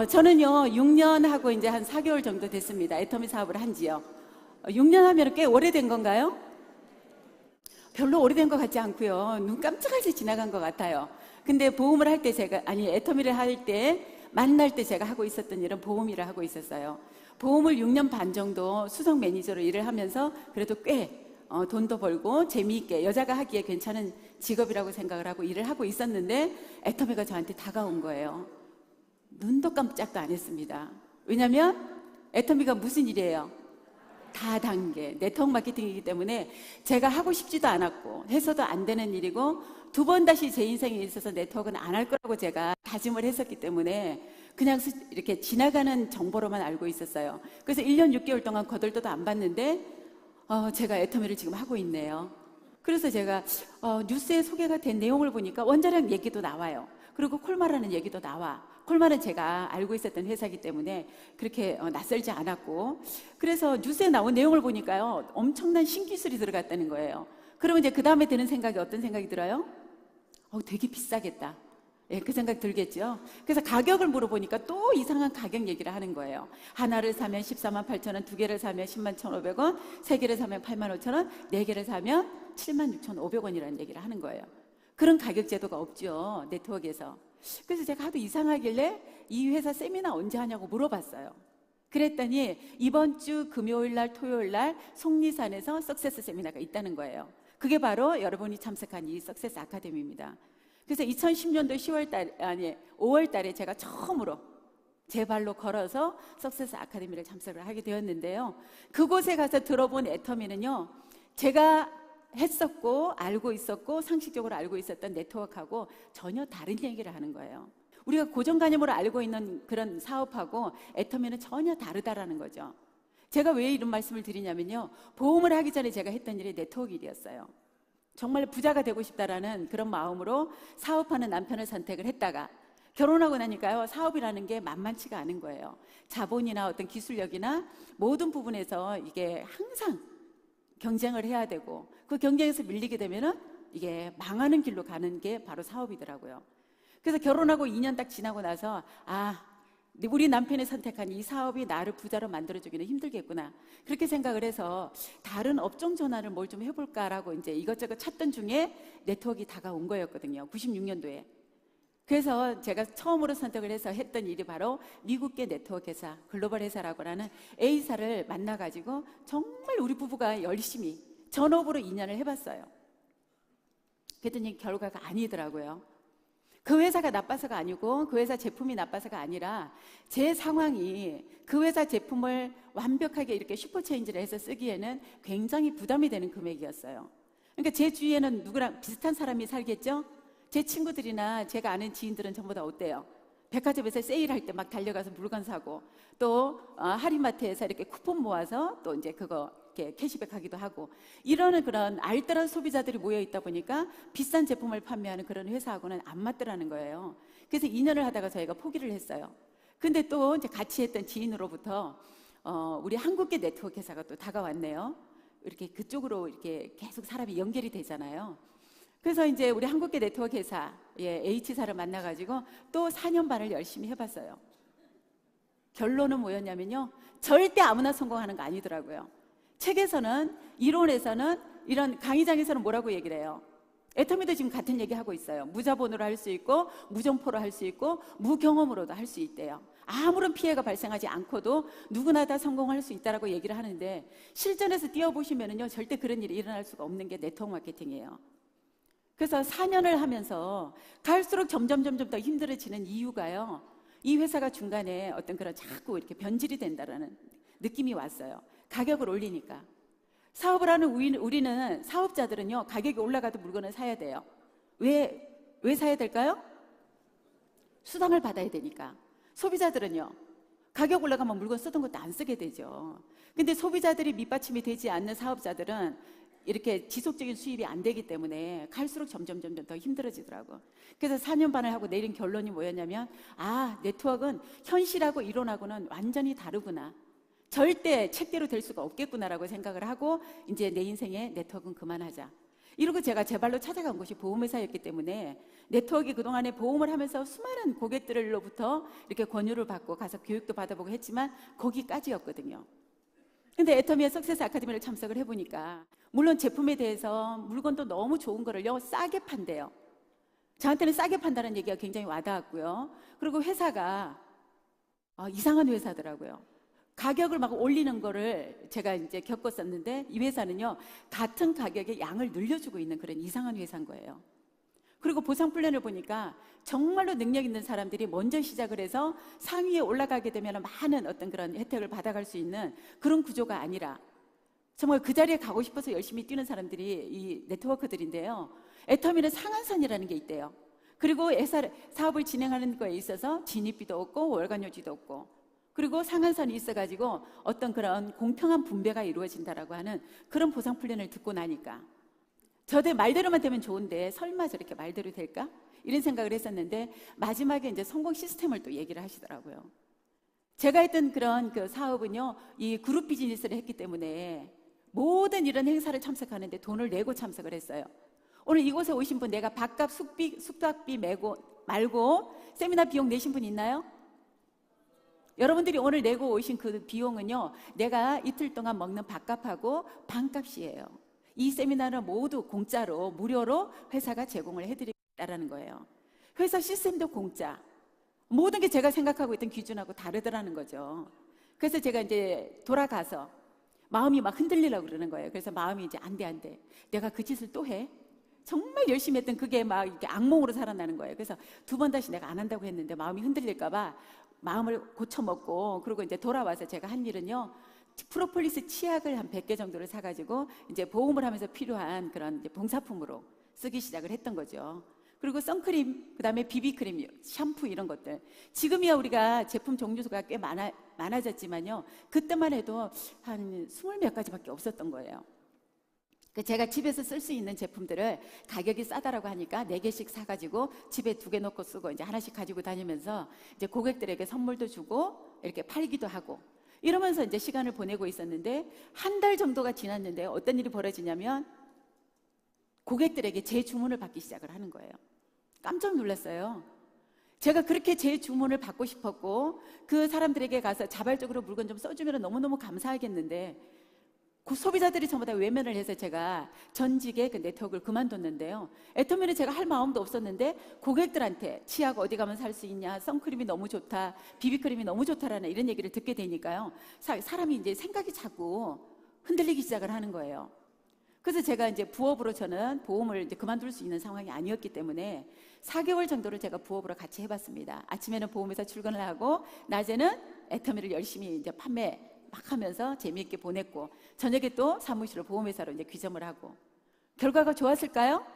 저는요 6년 하고 이제 한 4개월 정도 됐습니다. 애터미 사업을 한 지요. 6년 하면 꽤 오래된 건가요? 별로 오래된 것 같지 않고요. 눈 깜짝하게 지나간 것 같아요. 근데 보험을 할 때 애터미를 할 때 만날 때 제가 하고 있었던 일은 보험 일을 하고 있었어요. 보험을 6년 반 정도 수석 매니저로 일을 하면서 그래도 꽤 돈도 벌고 재미있게 여자가 하기에 괜찮은 직업이라고 생각을 하고 일을 하고 있었는데 애터미가 저한테 다가온 거예요. 눈도 깜짝도 안 했습니다. 왜냐면 애터미가 무슨 일이에요? 다단계 네트워크 마케팅이기 때문에 제가 하고 싶지도 않았고 해서도 안 되는 일이고 두 번 다시 제 인생에 있어서 네트워크는 안 할 거라고 제가 다짐을 했었기 때문에 그냥 이렇게 지나가는 정보로만 알고 있었어요. 그래서 1년 6개월 동안 거들떠도 안 봤는데 제가 애터미를 지금 하고 있네요. 그래서 제가 뉴스에 소개가 된 내용을 보니까 원자력 얘기도 나와요. 그리고 콜마라는 얘기도 나와. 콜마는 제가 알고 있었던 회사이기 때문에 그렇게 낯설지 않았고, 그래서 뉴스에 나온 내용을 보니까요 엄청난 신기술이 들어갔다는 거예요. 그러면 이제 그 다음에 드는 생각이 어떤 생각이 들어요? 되게 비싸겠다. 예, 그 생각 들겠죠. 그래서 가격을 물어보니까 또 이상한 가격 얘기를 하는 거예요. 하나를 사면 14만 8천 원, 두 개를 사면 10만 1,500원, 세 개를 사면 8만 5천 원, 네 개를 사면 7만 6,500원이라는 얘기를 하는 거예요. 그런 가격 제도가 없죠, 네트워크에서. 그래서 제가 하도 이상하길래 이 회사 세미나 언제 하냐고 물어봤어요. 그랬더니 이번 주 금요일 날, 토요일 날 속리산에서 석세스 세미나가 있다는 거예요. 그게 바로 여러분이 참석한 이 석세스 아카데미입니다. 그래서 2010년도 5월 달에 제가 처음으로 제 발로 걸어서 석세스 아카데미를 참석을 하게 되었는데요. 그곳에 가서 들어본 애터미는요, 제가 했었고 알고 있었고 상식적으로 알고 있었던 네트워크하고 전혀 다른 얘기를 하는 거예요. 우리가 고정관념으로 알고 있는 그런 사업하고 애터미는 전혀 다르다라는 거죠. 제가 왜 이런 말씀을 드리냐면요, 보험을 하기 전에 제가 했던 일이 네트워크 일이었어요. 정말 부자가 되고 싶다라는 그런 마음으로 사업하는 남편을 선택을 했다가 결혼하고 나니까요, 사업이라는 게 만만치가 않은 거예요. 자본이나 어떤 기술력이나 모든 부분에서 이게 항상 경쟁을 해야 되고, 그 경쟁에서 밀리게 되면은 이게 망하는 길로 가는 게 바로 사업이더라고요. 그래서 결혼하고 2년 딱 지나고 나서 우리 남편이 선택한 이 사업이 나를 부자로 만들어주기는 힘들겠구나, 그렇게 생각을 해서 다른 업종 전환을 뭘 좀 해볼까라고 이제 이것저것 찾던 중에 네트워크가 다가온 거였거든요. 96년도에. 그래서 제가 처음으로 선택을 해서 했던 일이 바로 미국계 네트워크 회사, 글로벌 회사라고 하는 A사를 만나가지고 정말 우리 부부가 열심히 전업으로 2년을 해봤어요. 그랬더니 결과가 아니더라고요. 그 회사가 나빠서가 아니고 그 회사 제품이 나빠서가 아니라 제 상황이 그 회사 제품을 완벽하게 이렇게 슈퍼체인지를 해서 쓰기에는 굉장히 부담이 되는 금액이었어요. 그러니까 제 주위에는 누구랑 비슷한 사람이 살겠죠? 제 친구들이나 제가 아는 지인들은 전부 다 어때요? 백화점에서 세일할 때 막 달려가서 물건 사고, 또 할인마트에서 이렇게 쿠폰 모아서 또 이제 그거 이렇게 캐시백 하기도 하고, 이러는 그런 알뜰한 소비자들이 모여 있다 보니까 비싼 제품을 판매하는 그런 회사하고는 안 맞더라는 거예요. 그래서 2년을 하다가 저희가 포기를 했어요. 근데 또 이제 같이 했던 지인으로부터 우리 한국계 네트워크 회사가 또 다가왔네요. 이렇게 그쪽으로 이렇게 계속 사람이 연결이 되잖아요. 그래서 이제 우리 한국계 네트워크 회사, H사를 만나가지고 또 4년 반을 열심히 해봤어요. 결론은 뭐였냐면요, 절대 아무나 성공하는 거 아니더라고요. 책에서는, 이론에서는, 이런 강의장에서는 뭐라고 얘기를 해요? 애터미도 지금 같은 얘기 하고 있어요. 무자본으로 할 수 있고, 무점포로 할 수 있고, 무경험으로도 할 수 있대요. 아무런 피해가 발생하지 않고도 누구나 다 성공할 수 있다라고 얘기를 하는데, 실전에서 뛰어보시면은요, 절대 그런 일이 일어날 수가 없는 게 네트워크 마케팅이에요. 그래서 4년을 하면서 갈수록 점점 더 힘들어지는 이유가요, 이 회사가 중간에 어떤 그런 자꾸 이렇게 변질이 된다라는 느낌이 왔어요. 가격을 올리니까. 사업을 하는 우리는 사업자들은요, 가격이 올라가도 물건을 사야 돼요. 왜 사야 될까요? 수당을 받아야 되니까. 소비자들은요, 가격 올라가면 물건 쓰던 것도 안 쓰게 되죠. 근데 소비자들이 밑받침이 되지 않는 사업자들은 이렇게 지속적인 수입이 안 되기 때문에 갈수록 점점 더 힘들어지더라고. 그래서 4년 반을 하고 내린 결론이 뭐였냐면, 네트워크는 현실하고 이론하고는 완전히 다르구나, 절대 책대로 될 수가 없겠구나라고 생각을 하고 이제 내 인생에 네트워크는 그만하자. 이러고 제가 제 발로 찾아간 곳이 보험회사였기 때문에 네트워크 그동안에 보험을 하면서 수많은 고객들로부터 이렇게 권유를 받고 가서 교육도 받아보고 했지만 거기까지였거든요. 근데 애터미의 석세스 아카데미를 참석을 해보니까 물론 제품에 대해서 물건도 너무 좋은 거를요 싸게 판대요. 저한테는 싸게 판다는 얘기가 굉장히 와닿았고요. 그리고 회사가 이상한 회사더라고요. 가격을 막 올리는 거를 제가 이제 겪었었는데 이 회사는요 같은 가격에 양을 늘려주고 있는 그런 이상한 회사인 거예요. 그리고 보상 플랜을 보니까 정말로 능력 있는 사람들이 먼저 시작을 해서 상위에 올라가게 되면 많은 어떤 그런 혜택을 받아갈 수 있는 그런 구조가 아니라 정말 그 자리에 가고 싶어서 열심히 뛰는 사람들이 이 네트워크들인데요. 애터미는 상한선이라는 게 있대요. 그리고 사업을 진행하는 거에 있어서 진입비도 없고 월간요지도 없고 그리고 상한선이 있어가지고 어떤 그런 공평한 분배가 이루어진다라고 하는 그런 보상 플랜을 듣고 나니까 저도 말대로만 되면 좋은데 설마 저렇게 말대로 될까? 이런 생각을 했었는데 마지막에 이제 성공 시스템을 또 얘기를 하시더라고요. 제가 했던 그런 그 사업은요, 이 그룹 비즈니스를 했기 때문에 모든 이런 행사를 참석하는데 돈을 내고 참석을 했어요. 오늘 이곳에 오신 분 내가 밥값, 숙박비 말고 세미나 비용 내신 분 있나요? 여러분들이 오늘 내고 오신 그 비용은요 내가 이틀 동안 먹는 밥값하고 반값이에요. 이 세미나는 모두 공짜로 무료로 회사가 제공을 해드리겠다라는 거예요. 회사 시스템도 공짜, 모든 게 제가 생각하고 있던 기준하고 다르더라는 거죠. 그래서 제가 이제 돌아가서 마음이 막 흔들리려고 그러는 거예요. 그래서 마음이 이제 안 돼 내가 그 짓을 또 해? 정말 열심히 했던 그게 막 이렇게 악몽으로 살아나는 거예요. 그래서 두 번 다시 내가 안 한다고 했는데 마음이 흔들릴까 봐 마음을 고쳐먹고 그리고 이제 돌아와서 제가 한 일은요 프로폴리스 치약을 한 100개 정도를 사가지고 이제 보험을 하면서 필요한 그런 이제 봉사품으로 쓰기 시작을 했던 거죠. 그리고 선크림, 그 다음에 비비크림, 샴푸 이런 것들. 지금이야 우리가 제품 종류수가 꽤 많아졌지만요 그때만 해도 한 20몇 가지밖에 없었던 거예요. 제가 집에서 쓸 수 있는 제품들을 가격이 싸다라고 하니까 4개씩 사가지고 집에 2개 놓고 쓰고 이제 하나씩 가지고 다니면서 이제 고객들에게 선물도 주고 이렇게 팔기도 하고 이러면서 이제 시간을 보내고 있었는데 한 달 정도가 지났는데 어떤 일이 벌어지냐면 고객들에게 제 주문을 받기 시작을 하는 거예요. 깜짝 놀랐어요. 제가 그렇게 제 주문을 받고 싶었고 그 사람들에게 가서 자발적으로 물건 좀 써주면 너무너무 감사하겠는데 그 소비자들이 전부 다 외면을 해서 제가 전직의 그 네트워크를 그만뒀는데요. 애터미는 제가 할 마음도 없었는데 고객들한테 치약 어디 가면 살 수 있냐, 선크림이 너무 좋다, 비비크림이 너무 좋다라는 이런 얘기를 듣게 되니까요. 사람이 이제 생각이 자꾸 흔들리기 시작을 하는 거예요. 그래서 제가 이제 부업으로 저는 보험을 이제 그만둘 수 있는 상황이 아니었기 때문에 4개월 정도를 제가 부업으로 같이 해봤습니다. 아침에는 보험회사 출근을 하고 낮에는 애터미를 열심히 이제 판매 막 하면서 재미있게 보냈고 저녁에 또 사무실로 보험회사로 이제 귀점을 하고 결과가 좋았을까요?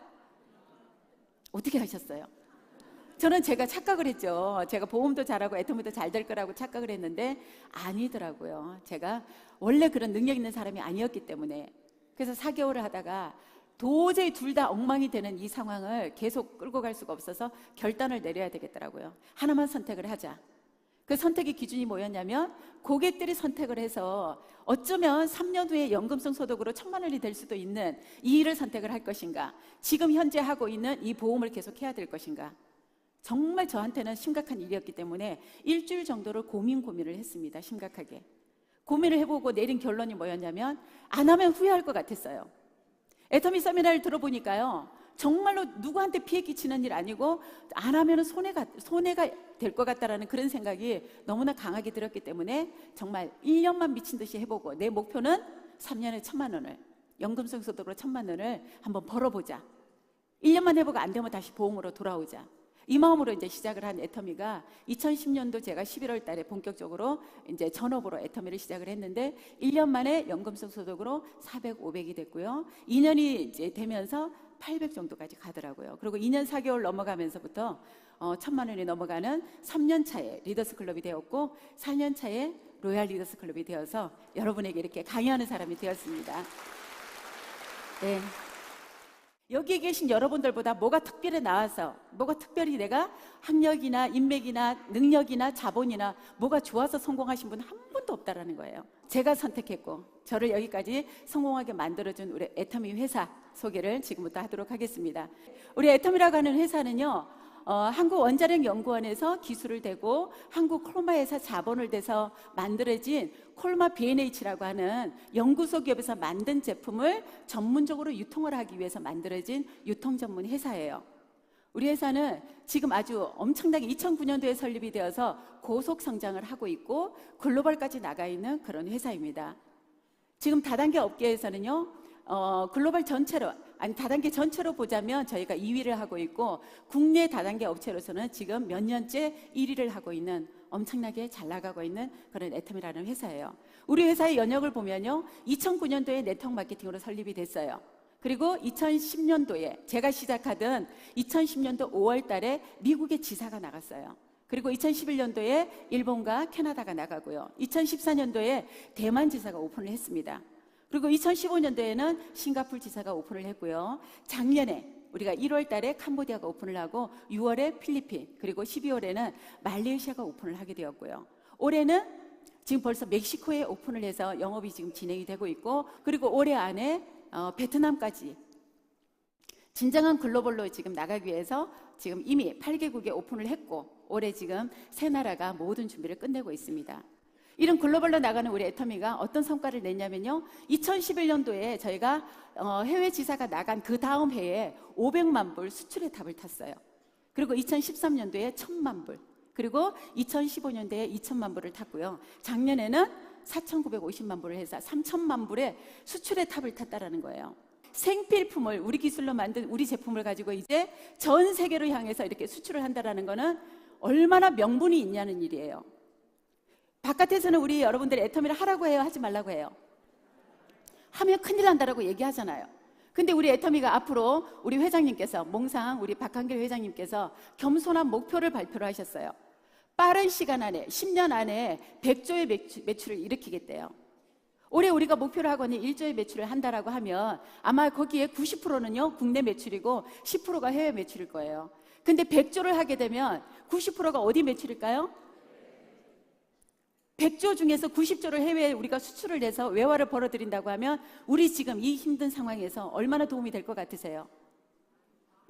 어떻게 하셨어요? 저는 제가 착각을 했죠. 제가 보험도 잘하고 애터미도 잘 될 거라고 착각을 했는데 아니더라고요. 제가 원래 그런 능력 있는 사람이 아니었기 때문에 그래서 4개월을 하다가 도저히 둘 다 엉망이 되는 이 상황을 계속 끌고 갈 수가 없어서 결단을 내려야 되겠더라고요. 하나만 선택을 하자. 그 선택의 기준이 뭐였냐면 고객들이 선택을 해서 어쩌면 3년 후에 연금성 소득으로 1,000만 원이 될 수도 있는 이 일을 선택을 할 것인가, 지금 현재 하고 있는 이 보험을 계속 해야 될 것인가. 정말 저한테는 심각한 일이었기 때문에 일주일 정도를 고민을 했습니다. 심각하게 고민을 해보고 내린 결론이 뭐였냐면 안 하면 후회할 것 같았어요. 애터미 세미나를 들어보니까요 정말로 누구한테 피해 끼치는 일 아니고 안 하면 손해가 될 것 같다라는 그런 생각이 너무나 강하게 들었기 때문에 정말 1년만 미친 듯이 해보고 내 목표는 3년에 1,000만 원을 연금성 소득으로 1,000만 원을 한번 벌어보자. 1년만 해보고 안 되면 다시 보험으로 돌아오자. 이 마음으로 이제 시작을 한 애터미가 2010년도 제가 11월 달에 본격적으로 이제 전업으로 애터미를 시작을 했는데 1년 만에 연금성 소득으로 400, 500이 됐고요. 2년이 이제 되면서 800 정도까지 가더라고요. 그리고 2년 4개월 넘어가면서부터 1,000만 원이 넘어가는 3년 차에 리더스 클럽이 되었고 4년 차에 로얄 리더스 클럽이 되어서 여러분에게 이렇게 강의하는 사람이 되었습니다. 네. 여기에 계신 여러분들보다 뭐가 특별히 나와서 뭐가 특별히 내가 학력이나 인맥이나 능력이나 자본이나 뭐가 좋아서 성공하신 분 한 분도 번도 없다라는 거예요. 제가 선택했고 저를 여기까지 성공하게 만들어준 우리 애터미 회사 소개를 지금부터 하도록 하겠습니다. 우리 애터미라고 하는 회사는요, 한국원자력연구원에서 기술을 대고 한국콜마회사 자본을 대서 만들어진 콜마 B&H라고 하는 연구소 기업에서 만든 제품을 전문적으로 유통을 하기 위해서 만들어진 유통 전문 회사예요. 우리 회사는 지금 아주 엄청나게 2009년도에 설립이 되어서 고속 성장을 하고 있고 글로벌까지 나가 있는 그런 회사입니다. 지금 다단계 업계에서는요, 글로벌 전체로, 아니 다단계 전체로 보자면 저희가 2위를 하고 있고 국내 다단계 업체로서는 지금 몇 년째 1위를 하고 있는, 엄청나게 잘 나가고 있는 그런 애터미라는 회사예요. 우리 회사의 연역을 보면요, 2009년도에 네트워크 마케팅으로 설립이 됐어요. 그리고 2010년도에 제가 시작하던 2010년도 5월 달에 미국의 지사가 나갔어요. 그리고 2011년도에 일본과 캐나다가 나가고요. 2014년도에 대만 지사가 오픈을 했습니다. 그리고 2015년도에는 싱가포르 지사가 오픈을 했고요. 작년에 우리가 1월 달에 캄보디아가 오픈을 하고 6월에 필리핀, 그리고 12월에는 말레이시아가 오픈을 하게 되었고요. 올해는 지금 벌써 멕시코에 오픈을 해서 영업이 지금 진행이 되고 있고, 그리고 올해 안에 베트남까지 진정한 글로벌로 지금 나가기 위해서 지금 이미 8개국에 오픈을 했고, 올해 지금 3나라가 모든 준비를 끝내고 있습니다. 이런 글로벌로 나가는 우리 애터미가 어떤 성과를 냈냐면요, 2011년도에 저희가 해외 지사가 나간 그 다음 해에 500만 불 수출의 탑을 탔어요. 그리고 2013년도에 1000만 불, 그리고 2015년도에 2000만 불을 탔고요. 작년에는 4,950만 불을 해서 3,000만 불의 수출의 탑을 탔다라는 거예요. 생필품을 우리 기술로 만든 우리 제품을 가지고 이제 전 세계로 향해서 이렇게 수출을 한다라는 거는 얼마나 명분이 있냐는 일이에요. 바깥에서는 우리 여러분들이 애터미를 하라고 해요, 하지 말라고 해요? 하면 큰일 난다라고 얘기하잖아요. 근데 우리 애터미가 앞으로 우리 회장님께서, 몽상 우리 박한길 회장님께서 겸손한 목표를 발표를 하셨어요. 빠른 시간 안에 10년 안에 100조의 매출을 일으키겠대요. 올해 우리가 목표를 하고는 1조의 매출을 한다라고 하면 아마 거기에 90%는요 국내 매출이고 10%가 해외 매출일 거예요. 근데 100조를 하게 되면 90%가 어디 매출일까요? 100조 중에서 90조를 해외에 우리가 수출을 해서 외화를 벌어들인다고 하면 우리 지금 이 힘든 상황에서 얼마나 도움이 될 것 같으세요?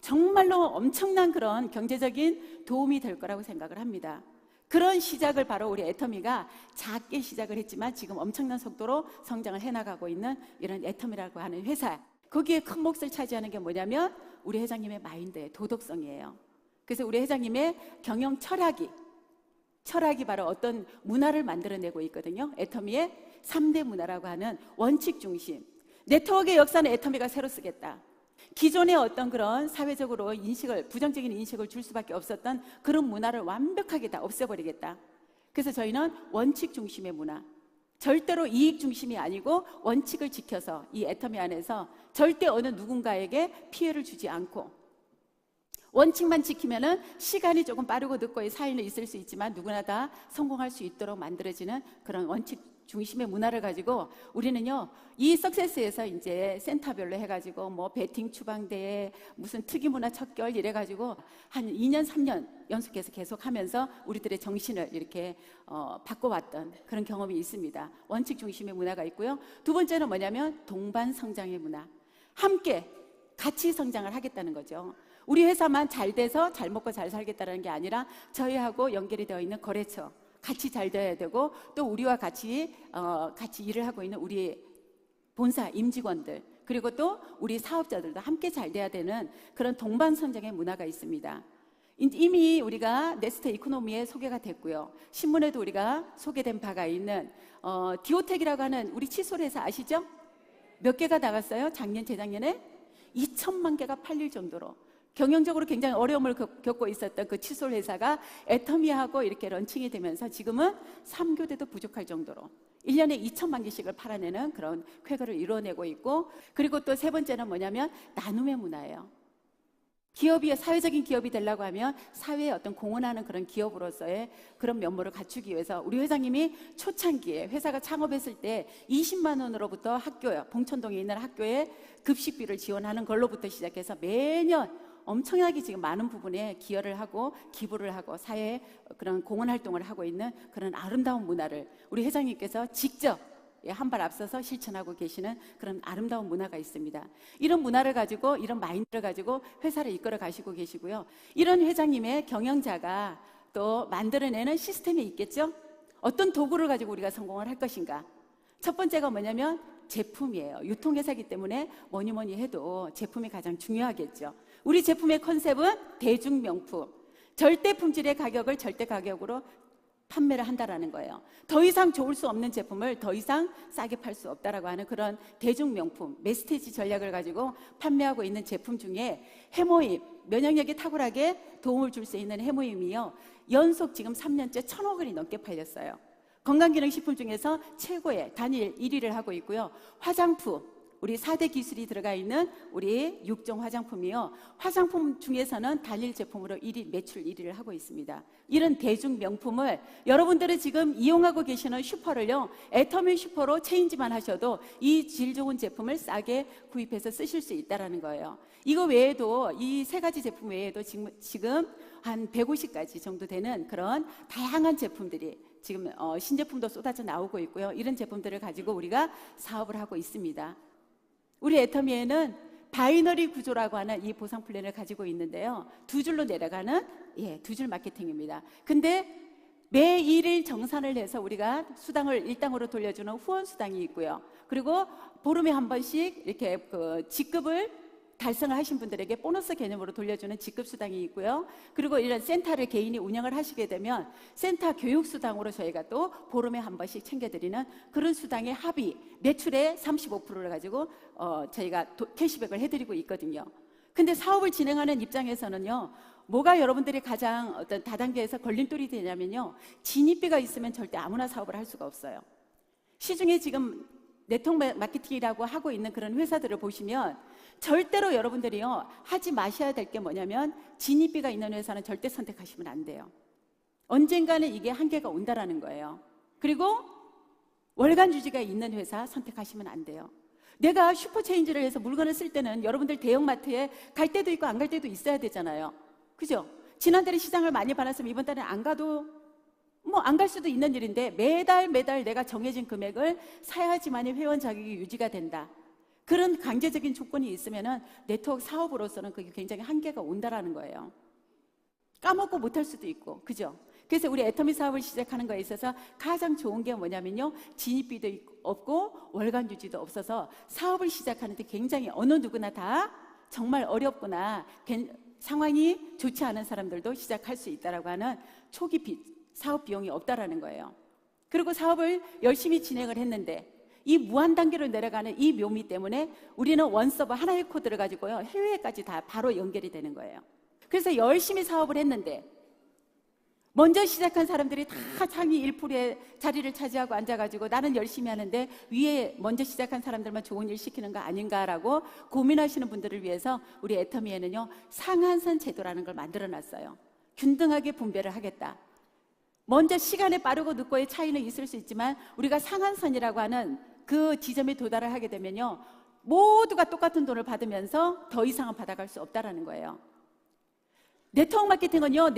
정말로 엄청난 그런 경제적인 도움이 될 거라고 생각을 합니다. 그런 시작을 바로 우리 애터미가 작게 시작을 했지만 지금 엄청난 속도로 성장을 해나가고 있는 이런 애터미라고 하는 회사, 거기에 큰 몫을 차지하는 게 뭐냐면 우리 회장님의 마인드의 도덕성이에요. 그래서 우리 회장님의 경영 철학이 바로 어떤 문화를 만들어내고 있거든요. 애터미의 3대 문화라고 하는 원칙 중심, 네트워크의 역사는 애터미가 새로 쓰겠다. 기존의 어떤 그런 사회적으로 부정적인 인식을 줄 수밖에 없었던 그런 문화를 완벽하게 다 없애버리겠다. 그래서 저희는 원칙 중심의 문화, 절대로 이익 중심이 아니고 원칙을 지켜서 이 애터미 안에서 절대 어느 누군가에게 피해를 주지 않고, 원칙만 지키면은 시간이 조금 빠르고 늦고의 사이는 있을 수 있지만 누구나 다 성공할 수 있도록 만들어지는 그런 원칙 중심의 문화를 가지고 우리는요, 이 석세스에서 이제 센터별로 해가지고 뭐 배팅 추방대회, 무슨 특이문화 척결 이래가지고 한 2년 3년 연속해서 계속 하면서 우리들의 정신을 이렇게 바꿔왔던 그런 경험이 있습니다. 원칙 중심의 문화가 있고요. 두 번째는 뭐냐면 동반 성장의 문화, 함께 같이 성장을 하겠다는 거죠. 우리 회사만 잘 돼서 잘 먹고 잘 살겠다는 게 아니라 저희하고 연결이 되어 있는 거래처 같이 잘 돼야 되고, 또 우리와 같이 일을 하고 있는 우리 본사 임직원들, 그리고 또 우리 사업자들도 함께 잘 돼야 되는 그런 동반 성장의 문화가 있습니다. 이미 우리가 네스트 이코노미에 소개가 됐고요. 신문에도 우리가 소개된 바가 있는 디오텍이라고 하는 우리 칫솔 회사 아시죠? 몇 개가 나갔어요? 작년, 재작년에 2천만 개가 팔릴 정도로 경영적으로 굉장히 어려움을 겪고 있었던 그 칫솔 회사가 애터미하고 이렇게 런칭이 되면서 지금은 3교대도 부족할 정도로 1년에 2천만 개씩을 팔아내는 그런 쾌거를 이뤄내고 있고, 그리고 또 세 번째는 뭐냐면 나눔의 문화예요. 기업이 사회적인 기업이 되려고 하면 사회에 어떤 공헌하는 그런 기업으로서의 그런 면모를 갖추기 위해서 우리 회장님이 초창기에 회사가 창업했을 때 20만 원으로부터 학교에, 봉천동에 있는 학교에 급식비를 지원하는 걸로부터 시작해서 매년 엄청나게 지금 많은 부분에 기여를 하고 기부를 하고 사회에 그런 공헌 활동을 하고 있는 그런 아름다운 문화를 우리 회장님께서 직접 한 발 앞서서 실천하고 계시는 그런 아름다운 문화가 있습니다. 이런 문화를 가지고, 이런 마인드를 가지고 회사를 이끌어 가시고 계시고요. 이런 회장님의 경영자가 또 만들어내는 시스템이 있겠죠? 어떤 도구를 가지고 우리가 성공을 할 것인가? 첫 번째가 뭐냐면 제품이에요. 유통회사이기 때문에 뭐니 해도 제품이 가장 중요하겠죠. 우리 제품의 컨셉은 대중명품, 절대 품질의 가격을 절대 가격으로 판매를 한다라는 거예요. 더 이상 좋을 수 없는 제품을 더 이상 싸게 팔 수 없다라고 하는 그런 대중명품, 메시지 전략을 가지고 판매하고 있는 제품 중에 해모임, 면역력이 탁월하게 도움을 줄 수 있는 해모임이요, 연속 지금 3년째 1,000억 원이 넘게 팔렸어요. 건강기능식품 중에서 최고의 단일 1위를 하고 있고요. 화장품, 우리 4대 기술이 들어가 있는 우리 6종 화장품이요, 화장품 중에서는 단일 제품으로 1위, 매출 1위를 하고 있습니다. 이런 대중 명품을 여러분들이 지금 이용하고 계시는 슈퍼를요, 애터미 슈퍼로 체인지만 하셔도 이 질 좋은 제품을 싸게 구입해서 쓰실 수 있다는 거예요. 이거 외에도, 이 세 가지 제품 외에도 지금 한 150가지 정도 되는 그런 다양한 제품들이 지금 신제품도 쏟아져 나오고 있고요. 이런 제품들을 가지고 우리가 사업을 하고 있습니다. 우리 애터미에는 바이너리 구조라고 하는 이 보상 플랜을 가지고 있는데요, 두 줄로 내려가는, 두 줄 마케팅입니다. 근데 매 1일 정산을 해서 우리가 수당을 일당으로 돌려주는 후원 수당이 있고요. 그리고 보름에 한 번씩 이렇게 그 직급을 달성을 하신 분들에게 보너스 개념으로 돌려주는 직급수당이 있고요. 그리고 이런 센터를 개인이 운영을 하시게 되면 센터 교육수당으로 저희가 또 보름에 한 번씩 챙겨드리는 그런 수당의 합의, 매출의 35%를 가지고 저희가 캐시백을 해드리고 있거든요. 근데 사업을 진행하는 입장에서는요, 뭐가 여러분들이 가장 어떤 다단계에서 걸림돌이 되냐면요, 진입비가 있으면 절대 아무나 사업을 할 수가 없어요. 시중에 지금 네트워크 마케팅이라고 하고 있는 그런 회사들을 보시면 절대로 여러분들이요, 하지 마셔야 될 게 뭐냐면 진입비가 있는 회사는 절대 선택하시면 안 돼요. 언젠가는 이게 한계가 온다라는 거예요. 그리고 월간 유지가 있는 회사 선택하시면 안 돼요. 내가 슈퍼체인지를 해서 물건을 쓸 때는 여러분들 대형마트에 갈 때도 있고 안 갈 때도 있어야 되잖아요. 그죠? 지난달에 시장을 많이 받았으면 이번 달에 안 가도 뭐 안 갈 수도 있는 일인데, 매달 내가 정해진 금액을 사야지만이 회원 자격이 유지가 된다. 그런 강제적인 조건이 있으면은 네트워크 사업으로서는 그게 굉장히 한계가 온다라는 거예요. 까먹고 못할 수도 있고, 그죠? 그래서 우리 애터미 사업을 시작하는 거에 있어서 가장 좋은 게 뭐냐면요, 진입비도 없고 월간 유지도 없어서 사업을 시작하는데 굉장히 어느 누구나 다 정말 어렵거나 상황이 좋지 않은 사람들도 시작할 수 있다라고 하는 초기 사업 비용이 없다라는 거예요. 그리고 사업을 열심히 진행을 했는데 이 무한 단계로 내려가는 이 묘미 때문에 우리는 원서버 하나의 코드를 가지고요, 해외까지 다 바로 연결이 되는 거예요. 그래서 열심히 사업을 했는데 먼저 시작한 사람들이 다 상위 1%의 자리를 차지하고 앉아가지고 나는 열심히 하는데 위에 먼저 시작한 사람들만 좋은 일 시키는 거 아닌가라고 고민하시는 분들을 위해서 우리 애터미에는요, 상한선 제도라는 걸 만들어놨어요. 균등하게 분배를 하겠다. 먼저 시간에 빠르고 늦고의 차이는 있을 수 있지만 우리가 상한선이라고 하는 그 지점에 도달을 하게 되면요, 모두가 똑같은 돈을 받으면서 더 이상은 받아갈 수 없다라는 거예요. 네트워크 마케팅은요,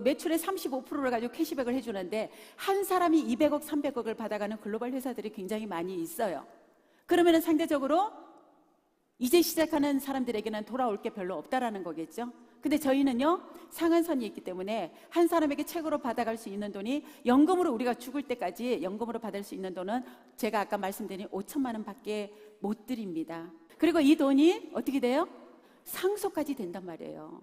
매출의 35%를 가지고 캐시백을 해주는데 한 사람이 200억, 300억을 받아가는 글로벌 회사들이 굉장히 많이 있어요. 그러면 상대적으로 이제 시작하는 사람들에게는 돌아올 게 별로 없다라는 거겠죠. 근데 저희는요, 상한선이 있기 때문에 한 사람에게 책으로 받아갈 수 있는 돈이 연금으로, 우리가 죽을 때까지 연금으로 받을 수 있는 돈은 제가 아까 말씀드린 5천만 원 밖에 못 드립니다. 그리고 이 돈이 어떻게 돼요? 상속까지 된단 말이에요.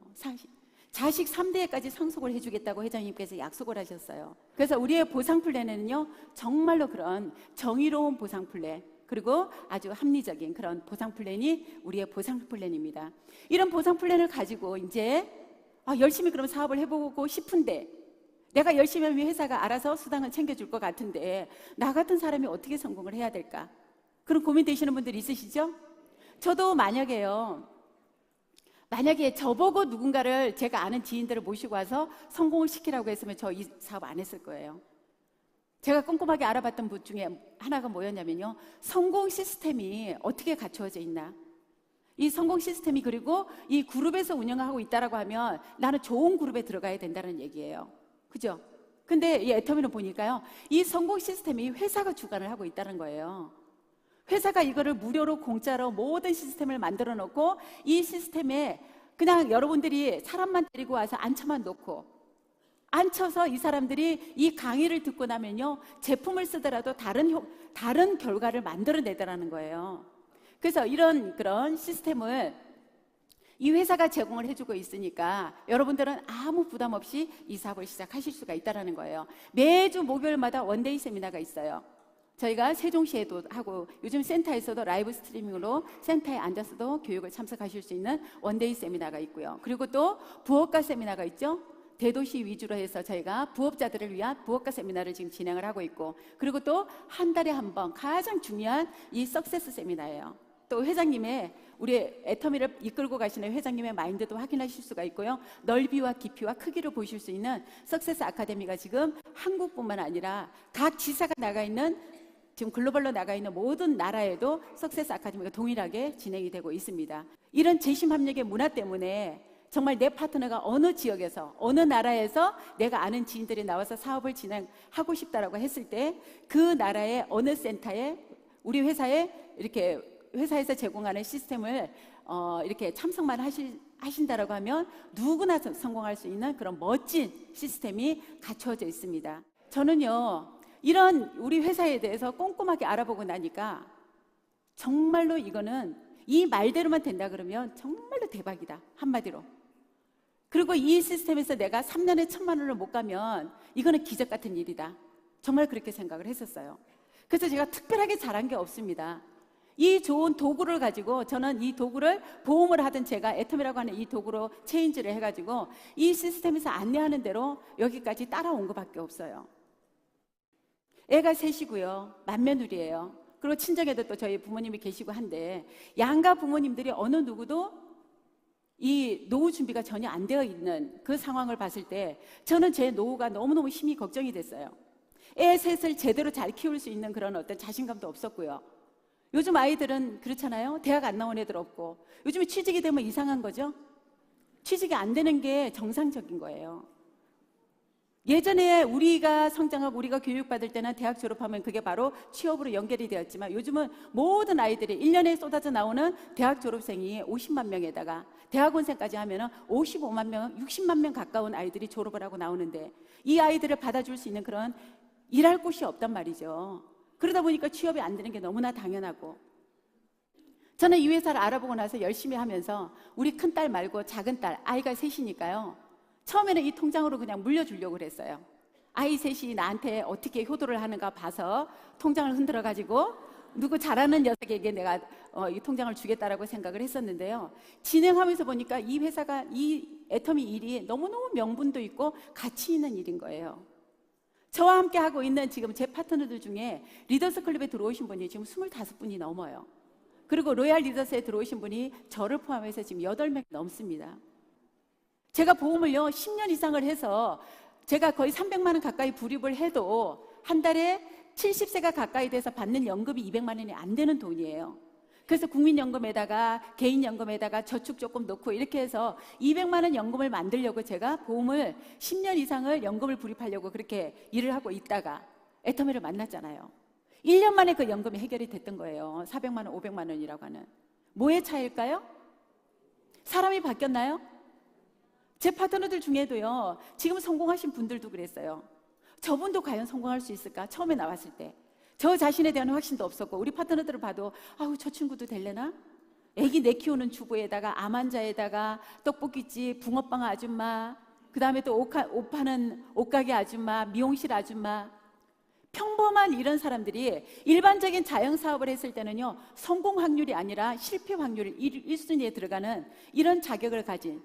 자식 3대까지 상속을 해주겠다고 회장님께서 약속을 하셨어요. 그래서 우리의 보상 플랜에는요, 정말로 그런 정의로운 보상 플랜, 그리고 아주 합리적인 그런 보상 플랜이 우리의 보상 플랜입니다. 이런 보상 플랜을 가지고 이제 열심히 그럼 사업을 해보고 싶은데, 내가 열심히 하면 회사가 알아서 수당을 챙겨줄 것 같은데 나 같은 사람이 어떻게 성공을 해야 될까? 그런 고민되시는 분들 있으시죠? 저도 만약에 저보고 누군가를, 제가 아는 지인들을 모시고 와서 성공을 시키라고 했으면 저 이 사업 안 했을 거예요. 제가 꼼꼼하게 알아봤던 분 중에 하나가 뭐였냐면요, 성공 시스템이 어떻게 갖추어져 있나, 이 성공 시스템이 그리고 이 그룹에서 운영하고 있다라고 하면 나는 좋은 그룹에 들어가야 된다는 얘기예요. 그죠? 근데 이 애터미는 보니까요, 이 성공 시스템이 회사가 주관을 하고 있다는 거예요. 회사가 이거를 무료로 공짜로 모든 시스템을 만들어 놓고 이 시스템에 그냥 여러분들이 사람만 데리고 와서 앉혀만 놓고 앉혀서 이 사람들이 이 강의를 듣고 나면요, 제품을 쓰더라도 다른 결과를 만들어내더라는 거예요. 그래서 그런 시스템을 이 회사가 제공을 해주고 있으니까 여러분들은 아무 부담 없이 이 사업을 시작하실 수가 있다는 거예요. 매주 목요일마다 원데이 세미나가 있어요. 저희가 세종시에도 하고 요즘 센터에서도 라이브 스트리밍으로 센터에 앉아서도 교육을 참석하실 수 있는 원데이 세미나가 있고요. 그리고 또 부업가 세미나가 있죠. 대도시 위주로 해서 저희가 부업자들을 위한 부업가 세미나를 지금 진행을 하고 있고, 그리고 또 한 달에 한 번 가장 중요한 이 석세스 세미나예요. 또 회장님의, 우리 애터미를 이끌고 가시는 회장님의 마인드도 확인하실 수가 있고요. 넓이와 깊이와 크기를 보실 수 있는 석세스 아카데미가 지금 한국뿐만 아니라 각 지사가 나가 있는, 지금 글로벌로 나가 있는 모든 나라에도 석세스 아카데미가 동일하게 진행이 되고 있습니다. 이런 재심합력의 문화 때문에 정말 내 파트너가 어느 지역에서 어느 나라에서 내가 아는 지인들이 나와서 사업을 진행하고 싶다라고 했을 때 그 나라의 어느 센터에 우리 회사에 이렇게 회사에서 제공하는 시스템을 이렇게 참석만 하신다라고 하면 누구나 성공할 수 있는 그런 멋진 시스템이 갖춰져 있습니다. 저는요, 이런 우리 회사에 대해서 꼼꼼하게 알아보고 나니까 정말로 이거는 이 말대로만 된다 그러면 정말로 대박이다, 한마디로. 그리고 이 시스템에서 내가 3년에 1,000만 원을 못 가면 이거는 기적 같은 일이다, 정말 그렇게 생각을 했었어요. 그래서 제가 특별하게 잘한 게 없습니다. 이 좋은 도구를 가지고 저는 이 도구를 보험을 하든 제가 애터미라고 하는 이 도구로 체인지를 해가지고 이 시스템에서 안내하는 대로 여기까지 따라온 것밖에 없어요. 애가 셋이고요, 맏며느리예요. 그리고 친정에도 또 저희 부모님이 계시고 한데 양가 부모님들이 어느 누구도 이 노후 준비가 전혀 안 되어 있는 그 상황을 봤을 때 저는 제 노후가 너무너무 힘이 걱정이 됐어요. 애 셋을 제대로 잘 키울 수 있는 그런 어떤 자신감도 없었고요. 요즘 아이들은 그렇잖아요. 대학 안 나온 애들 없고, 요즘에 취직이 되면 이상한 거죠. 취직이 안 되는 게 정상적인 거예요. 예전에 우리가 성장하고 우리가 교육받을 때는 대학 졸업하면 그게 바로 취업으로 연결이 되었지만 요즘은 모든 아이들이 1년에 쏟아져 나오는 대학 졸업생이 50만 명에다가 대학원생까지 하면 55만 명, 60만 명 가까운 아이들이 졸업을 하고 나오는데 이 아이들을 받아줄 수 있는 그런 일할 곳이 없단 말이죠. 그러다 보니까 취업이 안 되는 게 너무나 당연하고, 저는 이 회사를 알아보고 나서 열심히 하면서 우리 큰딸 말고 작은 딸, 아이가 셋이니까요, 처음에는 이 통장으로 그냥 물려주려고 그랬어요. 아이 셋이 나한테 어떻게 효도를 하는가 봐서 통장을 흔들어 가지고 누구 잘하는 녀석에게 내가 이 통장을 주겠다라고 생각을 했었는데요, 진행하면서 보니까 이 회사가, 이 애터미 일이 너무너무 명분도 있고 가치 있는 일인 거예요. 저와 함께 하고 있는 지금 제 파트너들 중에 리더스 클럽에 들어오신 분이 지금 25분이 넘어요. 그리고 로얄 리더스에 들어오신 분이 저를 포함해서 지금 8명 넘습니다. 제가 보험을요 10년 이상을 해서 제가 거의 300만 원 가까이 불입을 해도 한 달에 70세가 가까이 돼서 받는 연금이 200만 원이 안 되는 돈이에요. 그래서 국민연금에다가 개인연금에다가 저축 조금 넣고 이렇게 해서 200만 원 연금을 만들려고 제가 보험을 10년 이상을 연금을 불입하려고 그렇게 일을 하고 있다가 애터미를 만났잖아요. 1년 만에 그 연금이 해결이 됐던 거예요. 400만 원, 500만 원이라고 하는. 뭐의 차이일까요? 사람이 바뀌었나요? 제 파트너들 중에도요, 지금 성공하신 분들도 그랬어요. 저분도 과연 성공할 수 있을까? 처음에 나왔을 때 저 자신에 대한 확신도 없었고, 우리 파트너들을 봐도 아우 저 친구도 될래나? 애기 내 키우는 주부에다가 암 환자에다가 떡볶이집 붕어빵 아줌마, 그 다음에 또 옷 파는 옷가게 아줌마, 미용실 아줌마, 평범한 이런 사람들이 일반적인 자영사업을 했을 때는요 성공 확률이 아니라 실패 확률 1순위에 들어가는 이런 자격을 가진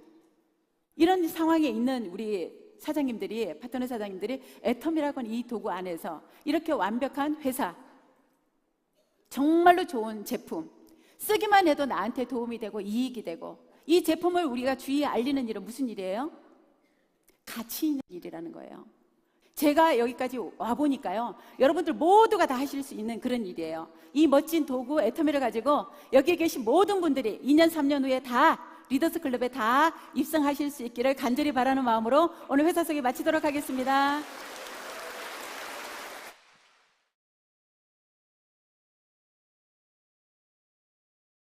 이런 상황에 있는 우리 사장님들이, 파트너 사장님들이 애터미라고 하는 이 도구 안에서 이렇게 완벽한 회사, 정말로 좋은 제품, 쓰기만 해도 나한테 도움이 되고 이익이 되고, 이 제품을 우리가 주위에 알리는 일은 무슨 일이에요? 가치 있는 일이라는 거예요. 제가 여기까지 와보니까요, 여러분들 모두가 다 하실 수 있는 그런 일이에요. 이 멋진 도구 애터미를 가지고 여기에 계신 모든 분들이 2년 3년 후에 다 리더스 클럽에 다 입성하실 수 있기를 간절히 바라는 마음으로 오늘 회사 소개 마치도록 하겠습니다.